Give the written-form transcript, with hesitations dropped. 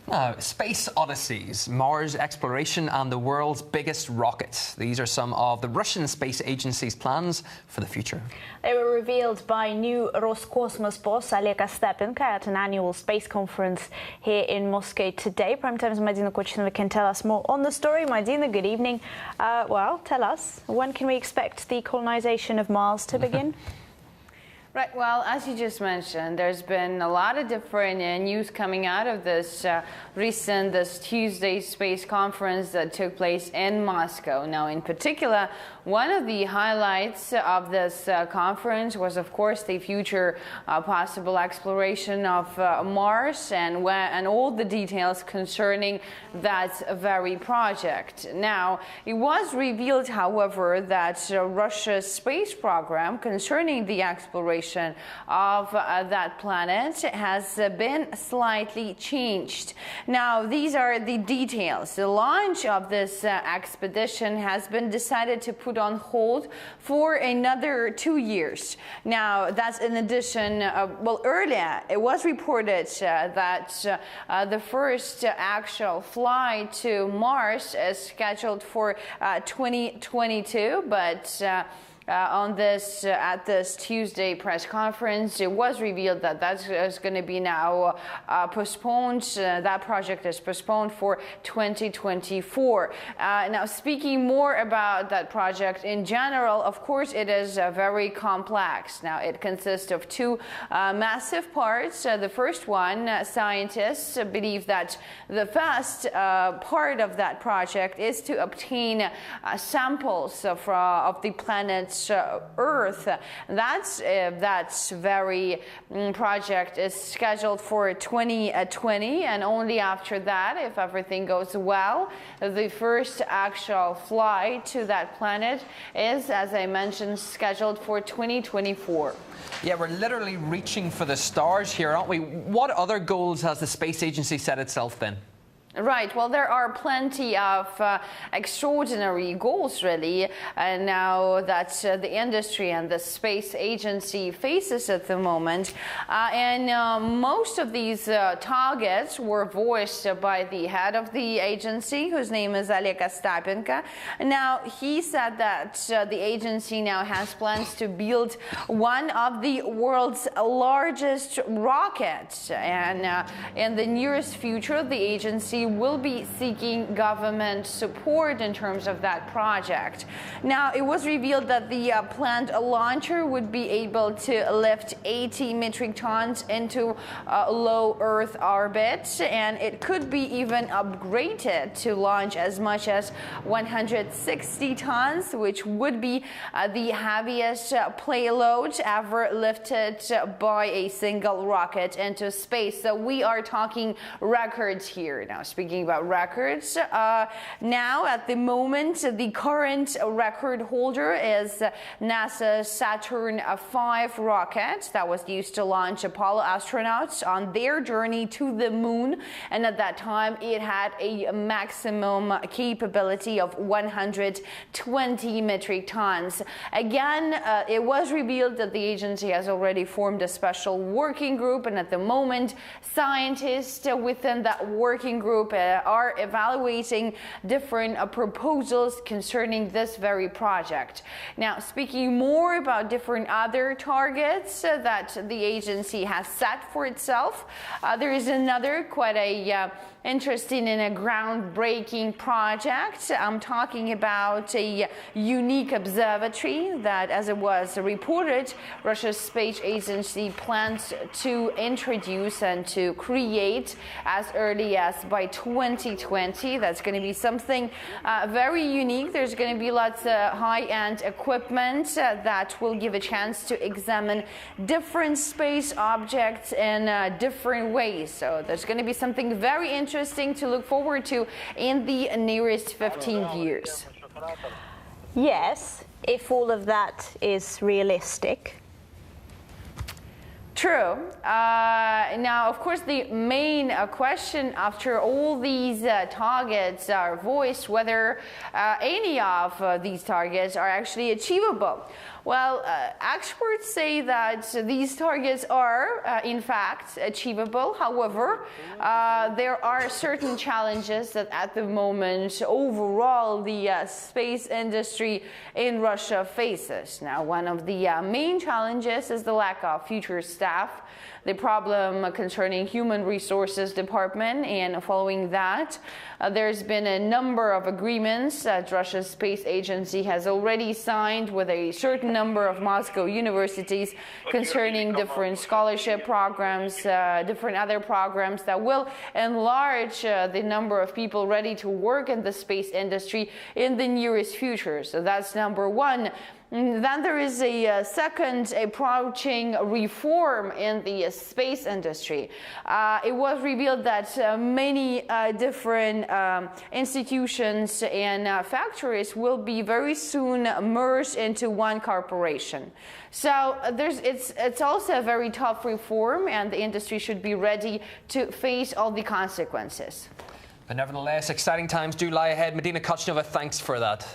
Now, space odysseys, Mars exploration and the world's biggest rocket. These are some of the Russian Space Agency's plans for the future. They were revealed by new Roscosmos boss Oleg Ostapenko at an annual space conference here in Moscow today. Prime Time's Madina Kochinova can tell us more on the story. Madina, good evening. Well, tell us, when can we expect the colonization of Mars to begin? Right, well, as you just mentioned, there's been a lot of different news coming out of this this Tuesday space conference that took place in Moscow. Now, in particular, one of the highlights of this conference was, of course, the future possible exploration of Mars and all the details concerning that very project. Now, it was revealed, however, that Russia's space program concerning the exploration of that planet has been slightly changed. Now, these are the details. The launch of this expedition has been decided to put on hold for another 2 years. Now, that's in addition, well, earlier it was reported that the first actual flight to Mars is scheduled for 2022, but at this Tuesday press conference, it was revealed that that is going to be now postponed. That project is postponed for 2024. Now, speaking more about that project in general, of course, it is very complex. Now, it consists of two massive parts. The first one, scientists believe that the first part of that project is to obtain samples of the planet Earth. That very project is scheduled for 2020, and only after that, if everything goes well, the first actual flight to that planet is, as I mentioned, scheduled for 2024. Yeah, we're literally reaching for the stars here, aren't we? What other goals has the space agency set itself then? Right. Well, there are plenty of extraordinary goals, really, now that the industry and the space agency faces at the moment. Most of these targets were voiced by the head of the agency, whose name is Oleg Ostapenko. Now, he said that the agency now has plans to build one of the world's largest rockets. And in the nearest future, the agency will be seeking government support in terms of that project. Now, it was revealed that the planned launcher would be able to lift 80 metric tons into low Earth orbit, and it could be even upgraded to launch as much as 160 tons, which would be the heaviest payload ever lifted by a single rocket into space. So we are talking records here. Now, speaking about records, now at the moment, the current record holder is NASA's Saturn V rocket that was used to launch Apollo astronauts on their journey to the moon, and at that time it had a maximum capability of 120 metric tons. Again, it was revealed that the agency has already formed a special working group, and at the moment scientists within that working group are evaluating different proposals concerning this very project. Now, speaking more about different other targets that the agency has set for itself, there is another quite a interesting and a groundbreaking project. I'm talking about a unique observatory that, as it was reported, Russia's space agency plans to introduce and to create as early as by 2020. That's going to be something very unique. There's going to be lots of high-end equipment that will give a chance to examine different space objects in different ways. So there's going to be something very interesting to look forward to in the nearest 15 years. Yes, if all of that is realistic. True. Now, of course, the main question after all these targets are voiced, whether any of these targets are actually achievable. Well, experts say that these targets are, in fact, achievable. However, there are certain challenges that at the moment, overall, the space industry in Russia faces. Now, one of the main challenges is the lack of future staff, the problem concerning human resources department, and following that, there's been a number of agreements that Russia's space agency has already signed with a certain number of Moscow universities concerning different scholarship programs, different other programs that will enlarge the number of people ready to work in the space industry in the nearest future. So that's number one. Then there is a second approaching reform in the space industry. It was revealed that many different institutions and factories will be very soon merged into one corporation. So it's also a very tough reform, and the industry should be ready to face all the consequences. But nevertheless, exciting times do lie ahead. Medina Kochnova, thanks for that.